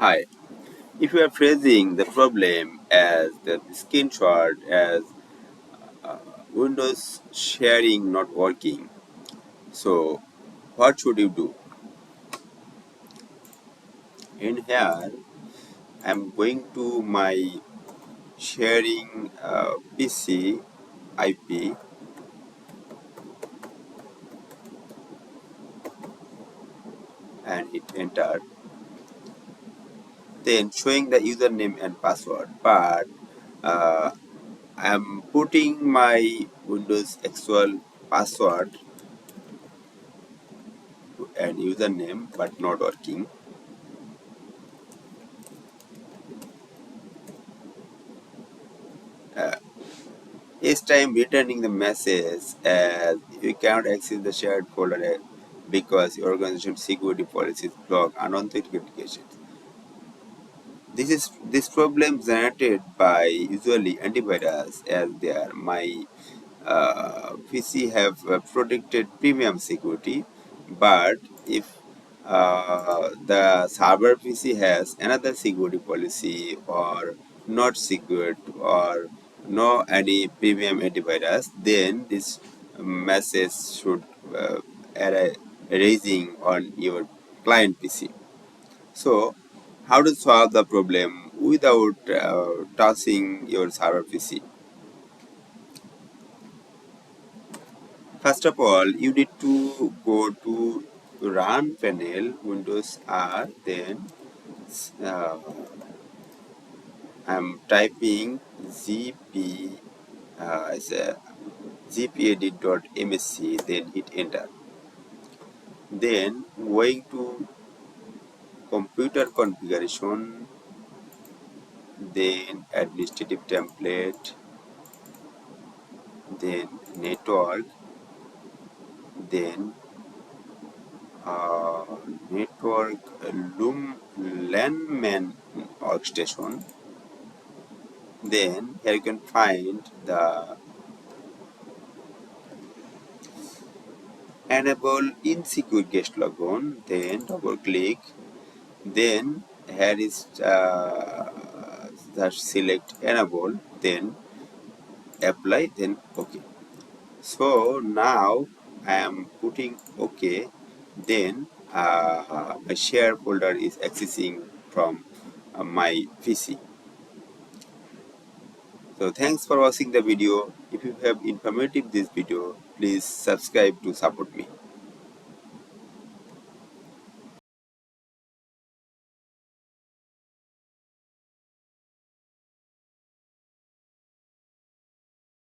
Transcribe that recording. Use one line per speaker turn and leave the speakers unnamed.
Hi, if you are facing the problem as the screenshot as Windows sharing not working, so what should you do? In here, I'm going to my sharing PC IP and hit enter. Then showing the username and password, but uh, I'm putting my Windows actual password and username, but not working. Each time returning the message as you cannot access the shared folder because your organization security policies block unauthenticated. This problem generated by usually antivirus as they are my PC have protected premium security, but if the server PC has another security policy or not secured or no any premium antivirus, then this message should raising on your client PC. So, how to solve the problem without touching your server PC? First of all, you need to go to Run panel, Windows R, then uh, I'm typing gp as a gpadit.msc, then hit enter. Then going to computer configuration, then administrative template, then network, then uh, network LAN workstation. Then here you can find the enable insecure guest logon. Then double click. Then here is the select enable. Then apply. Then OK. So now I am putting OK. Then my share folder is accessing from my PC. So thanks for watching the video. If you have informative this video, please subscribe to support me.